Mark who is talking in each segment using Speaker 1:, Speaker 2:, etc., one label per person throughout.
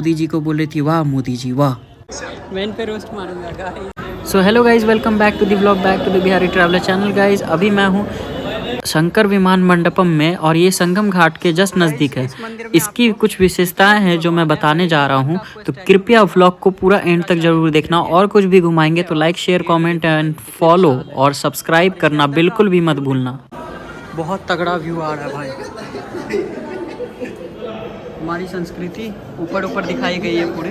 Speaker 1: मोदी जी को बोल रही थी वाह मोदी जी वाह।
Speaker 2: मैं इन पे रोस्ट मारूंगा guys.
Speaker 1: So hello guys, welcome back to the vlog, back to the Bihari traveller channel. Guys अभी मैं हूँ शंकर विमान मंडपम में और ये संगम घाट के जस्ट नज़दीक है। इसकी कुछ विशेषताएं हैं जो मैं बताने जा रहा हूँ, तो कृपया व्लॉग को पूरा एंड तक जरूर देखना। और कुछ भी घुमाएंगे तो like share comment and follow और सब्सक्राइब करना बिल्कुल भी मत भूलना। बहुत तगड़ा व्यू आ रहा है भाई। हमारी संस्कृति ऊपर ऊपर दिखाई गई है पूरे,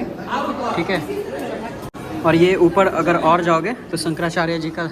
Speaker 1: ठीक है। और ये ऊपर अगर और जाओगे तो शंकराचार्य जी का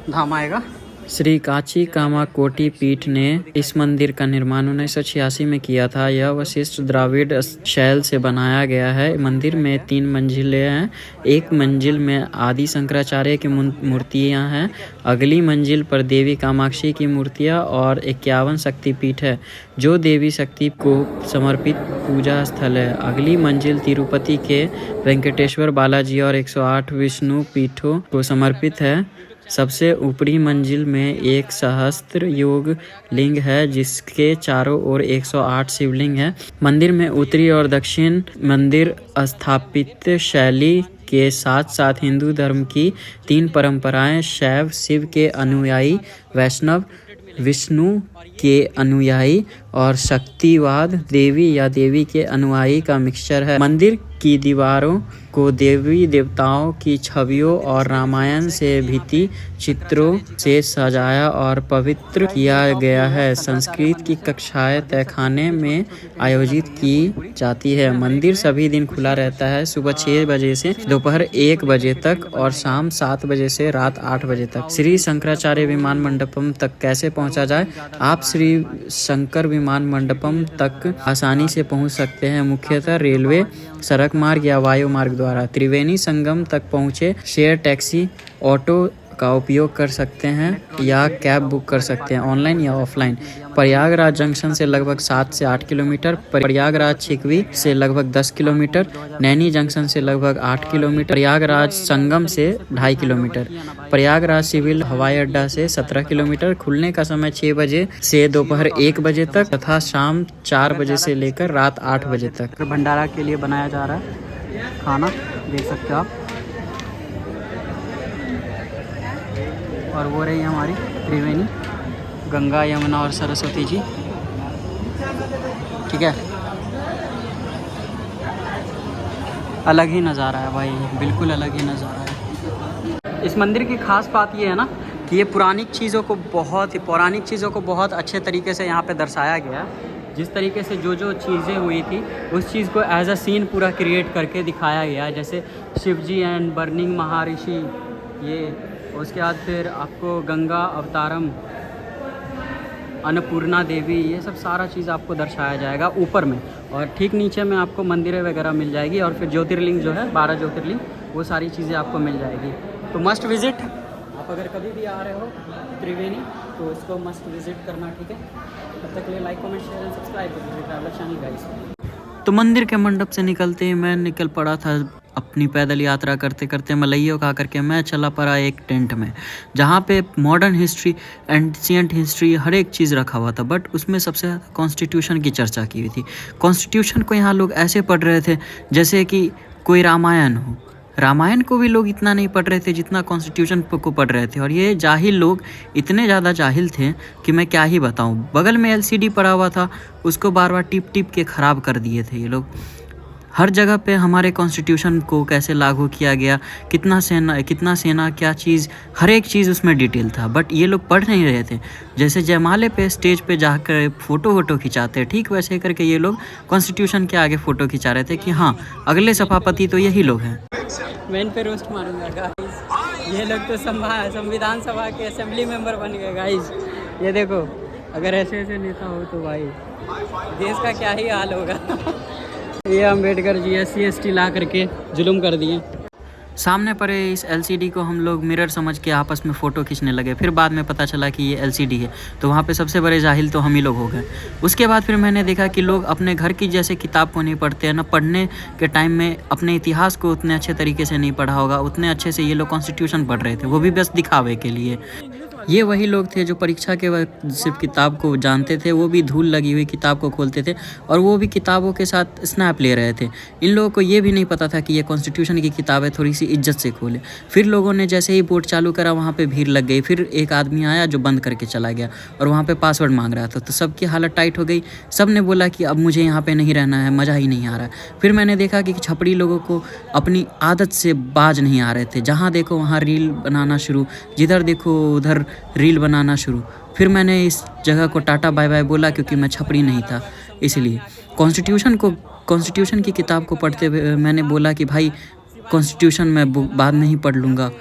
Speaker 1: धाम आएगा। श्री काची कामाकोटि पीठ ने इस मंदिर का निर्माण 1986 में किया था। यह वशिष्ठ द्राविड़ शैल से बनाया गया है। मंदिर में 3 मंजिलें हैं। एक मंजिल में आदि शंकराचार्य की मूर्तियां हैं। अगली मंजिल पर देवी कामाक्षी की मूर्तियां और 51 शक्तिपीठ है जो देवी शक्ति को समर्पित पूजा स्थल है। अगली मंजिल तिरुपति के वेंकटेश्वर बालाजी और 108 विष्णु पीठों को समर्पित है। सबसे ऊपरी मंजिल में एक सहस्त्र योग लिंग है जिसके चारों ओर 108 शिवलिंग है। मंदिर में उत्तरी और दक्षिण मंदिर स्थापित शैली के साथ साथ हिंदू धर्म की 3 परंपराएं, शैव शिव के अनुयायी, वैष्णव विष्णु के अनुयायी और शक्तिवाद देवी या देवी के अनुयायी का मिक्सचर है। मंदिर की दीवारों को देवी देवताओं की छवियों और रामायण से भित्ति चित्रों से सजाया और पवित्र किया गया है। संस्कृत की कक्षाएं तहखाने में आयोजित की जाती है। मंदिर सभी दिन खुला रहता है, सुबह 6 बजे से दोपहर 1 बजे तक और शाम 7 बजे से रात 8 बजे तक। श्री शंकराचार्य विमान मंडपम तक कैसे पहुंचा जाए? आप श्री शंकर विमान मंडपम तक आसानी से पहुंच सकते हैं, मुख्यतः रेलवे, सड़क मार्ग या वायु मार्ग द्वारा। त्रिवेणी संगम तक पहुंचे शेयर टैक्सी, ऑटो का उपयोग कर सकते हैं या कैब बुक कर सकते हैं, ऑनलाइन या ऑफलाइन। प्रयागराज जंक्शन से लगभग 7 से 8 किलोमीटर, प्रयागराज छिकवी से लगभग 10 किलोमीटर, नैनी जंक्शन से लगभग 8 किलोमीटर, प्रयागराज संगम से 2.5 किलोमीटर, प्रयागराज सिविल हवाई अड्डा से 17 किलोमीटर। खुलने का समय 6 बजे से दोपहर 1 बजे तक तथा शाम 4 बजे से लेकर रात 8 बजे तक। भंडारा के लिए बनाया जा रहा है खाना, देख सकते हो आप। और वो रही हमारी त्रिवेणी, गंगा यमुना और सरस्वती जी, ठीक है। अलग ही नज़ारा है भाई, बिल्कुल अलग ही नज़ारा है। इस मंदिर की खास बात ये है ना कि ये पौराणिक चीज़ों को बहुत अच्छे तरीके से यहाँ पे दर्शाया गया है। जिस तरीके से जो चीज़ें हुई थी उस चीज़ को एज अ सीन पूरा क्रिएट करके दिखाया गया है। जैसे शिवजी एंड बर्निंग महर्षि, ये उसके बाद फिर आपको गंगा अवतारम, अन्नपूर्णा देवी, ये सब सारा चीज़ आपको दर्शाया जाएगा ऊपर में। और ठीक नीचे में आपको मंदिरें वगैरह मिल जाएगी और फिर ज्योतिर्लिंग जो है 12 ज्योतिर्लिंग, वो सारी चीज़ें आपको मिल जाएगी। तो मस्ट विज़िट, आप अगर कभी भी आ रहे हो त्रिवेणी तो इसको मस्ट विज़िट करना, ठीक है। तब तक के लिए like comment share and subscribe करिए ट्रैवलर चैनल गाइस। तो मंदिर के मंडप से निकलते ही मैं निकल पड़ा था अपनी पैदल यात्रा करते करते मलइयों खा करके मैं चला पड़ा एक टेंट में, जहाँ पे मॉडर्न हिस्ट्री, एंशिएंट हिस्ट्री, हर एक चीज़ रखा हुआ था। बट उसमें सबसे ज़्यादा कॉन्स्टिट्यूशन की चर्चा की हुई थी। कॉन्स्टिट्यूशन को यहाँ लोग ऐसे पढ़ रहे थे जैसे कि कोई रामायण हो। रामायण को भी लोग इतना नहीं पढ़ रहे थे जितना कॉन्स्टिट्यूशन को पढ़ रहे थे। और ये जाहिल लोग इतने ज़्यादा जाहिल थे कि मैं क्या ही बताऊँ। बगल में LCD पड़ा हुआ था, उसको बार बार टिप टिप के ख़राब कर दिए थे ये लोग। हर जगह पे हमारे कॉन्स्टिट्यूशन को कैसे लागू किया गया, कितना सेना क्या चीज़, हर एक चीज़ उसमें डिटेल था। बट ये लोग पढ़ नहीं रहे थे। जैसे जयमाले पे स्टेज पे जाकर फ़ोटो खिंचाते, ठीक वैसे करके ये लोग कॉन्स्टिट्यूशन के आगे फ़ोटो खिंचा रहे थे कि हाँ अगले सभापति तो यही लोग हैं।
Speaker 2: मैं इन पे रोस्ट मारूंगा गाइस। ये लोग तो संविधान सभा के असेंबली मेंबर बन गए गाइस। ये देखो, अगर ऐसे ऐसे नेता हो तो भाई देश का क्या ही हाल होगा। ये अम्बेडकर जी SC/ST ला करके जुल्म कर दिए। सामने पड़े इस LCD को हम लोग मिरर समझ के आपस में फ़ोटो खींचने लगे। फिर बाद में पता चला कि ये LCD है, तो वहाँ पे सबसे बड़े जाहिल तो हम ही लोग हो गए। उसके बाद फिर मैंने देखा कि लोग अपने घर की जैसे किताब को नहीं पढ़ते हैं ना, पढ़ने के टाइम में अपने इतिहास को उतने अच्छे तरीके से नहीं पढ़ा होगा, उतने अच्छे से ये लोग कॉन्स्टिट्यूशन पढ़ रहे थे, वो भी बस दिखावे के लिए।
Speaker 1: ये वही लोग थे जो परीक्षा के वक्त सिर्फ किताब को जानते थे, वो भी धूल लगी हुई किताब को खोलते थे और वो भी किताबों के साथ स्नैप ले रहे थे। इन लोगों को ये भी नहीं पता था कि ये कॉन्स्टिट्यूशन की किताब है, थोड़ी सी इज्जत से खोले। फिर लोगों ने जैसे ही बोर्ड चालू करा वहाँ पे भीड़ लग गई। फिर एक आदमी आया जो बंद करके चला गया और वहाँ पे पासवर्ड मांग रहा था, तो सबकी हालत टाइट हो गई। सब ने बोला कि अब मुझे यहाँ पे नहीं रहना है, मज़ा ही नहीं आ रहा है। फिर मैंने देखा कि छपड़ी लोगों को अपनी आदत से बाज नहीं आ रहे थे। जहाँ देखो वहाँ रील बनाना शुरू, जिधर देखो उधर रील बनाना शुरू। फिर मैंने इस जगह को टाटा बाय बाय बोला, क्योंकि मैं छपरी नहीं था। इसलिए कॉन्स्टिट्यूशन की किताब को पढ़ते हुए मैंने बोला कि भाई कॉन्स्टिट्यूशन मैं बाद में ही पढ़ लूँगा,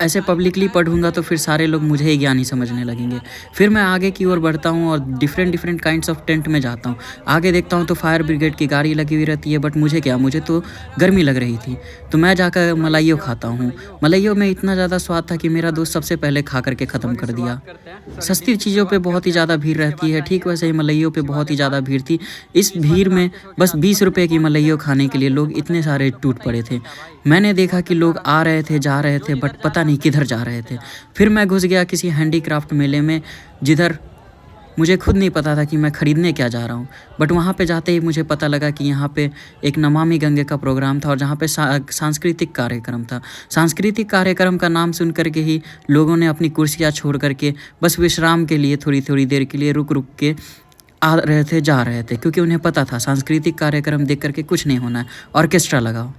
Speaker 1: ऐसे पब्लिकली पढ़ूंगा तो फिर सारे लोग मुझे ही ज्ञानी समझने लगेंगे। फिर मैं आगे की ओर बढ़ता हूँ और डिफरेंट काइंड्स ऑफ टेंट में जाता हूँ। आगे देखता हूँ तो फायर ब्रिगेड की गाड़ी लगी हुई रहती है, बट मुझे क्या, मुझे तो गर्मी लग रही थी, तो मैं जाकर मलाइयों खाता हूँ। मलाइयों में इतना ज़्यादा स्वाद था कि मेरा दोस्त सबसे पहले खा करके ख़त्म कर दिया। सस्ती चीज़ों पे बहुत ही ज़्यादा भीड़ रहती है, ठीक वैसे ही मलाइयों पे बहुत ही ज़्यादा भीड़ थी। इस भीड़ में बस 20 रुपये की मलाइयों खाने के लिए लोग इतने सारे टूट पड़े थे। मैंने देखा कि लोग आ रहे थे, जा रहे थे, बट पता नहीं किधर जा रहे थे। फिर मैं घुस गया किसी हैंडीक्राफ्ट मेले में, जिधर मुझे खुद नहीं पता था कि मैं ख़रीदने क्या जा रहा हूँ। बट वहाँ पे जाते ही मुझे पता लगा कि यहाँ पे एक नमामि गंगे का प्रोग्राम था और जहाँ पे सांस्कृतिक कार्यक्रम था। सांस्कृतिक कार्यक्रम का नाम सुन करके ही लोगों ने अपनी कुर्सियाँ छोड़ करके बस विश्राम के लिए थोड़ी देर के लिए रुक के आ रहे थे, जा रहे थे, क्योंकि उन्हें पता था सांस्कृतिक कार्यक्रम देख करके कुछ नहीं होना है, ऑर्केस्ट्रा लगाओ।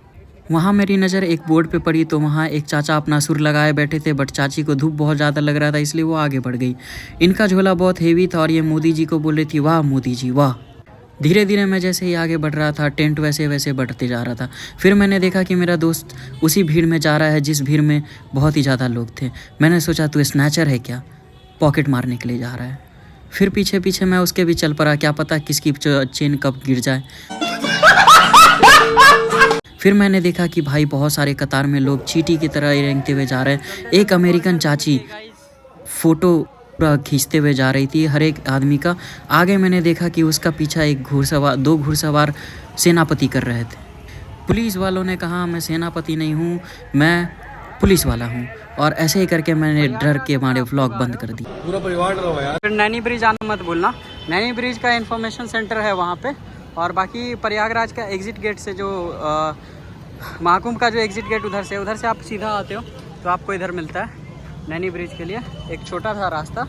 Speaker 1: वहाँ मेरी नज़र एक बोर्ड पे पड़ी, तो वहाँ एक चाचा अपना सुर लगाए बैठे थे, बट चाची को धूप बहुत ज़्यादा लग रहा था, इसलिए वो आगे बढ़ गई। इनका झोला बहुत हेवी था और ये मोदी जी को बोल रही थी, वाह मोदी जी वाह। धीरे धीरे मैं जैसे ही आगे बढ़ रहा था, टेंट वैसे वैसे बढ़ते जा रहा था। फिर मैंने देखा कि मेरा दोस्त उसी भीड़ में जा रहा है जिस भीड़ में बहुत ही ज़्यादा लोग थे। मैंने सोचा तू स्नैचर है क्या, पॉकेट मारने के लिए जा रहा है। फिर पीछे पीछे मैं उसके भी चल पड़ा, क्या पता किसकी चेन कब गिर जाए। फिर मैंने देखा कि भाई बहुत सारे कतार में लोग चींटी की तरह रेंगते हुए जा रहे हैं। एक अमेरिकन चाची फ़ोटो पूरा खींचते हुए जा रही थी हर एक आदमी का। आगे मैंने देखा कि उसका पीछा दो घुड़सवार सेनापति कर रहे थे। पुलिस वालों ने कहा मैं सेनापति नहीं हूँ, मैं पुलिस वाला हूँ, और ऐसे ही करके मैंने डर के मारे व्लॉग बंद कर दी।
Speaker 2: पूरा परिवार डरा हुआ यार। फिर नैनी ब्रिज आना मत भूलना, नैनी ब्रिज का इन्फॉर्मेशन सेंटर है वहाँ पे। और बाकी प्रयागराज का एग्ज़िट गेट से जो महाकुंभ का जो एग्ज़िट गेट उधर से आप सीधा आते हो तो आपको इधर मिलता है नैनी ब्रिज के लिए एक छोटा सा रास्ता।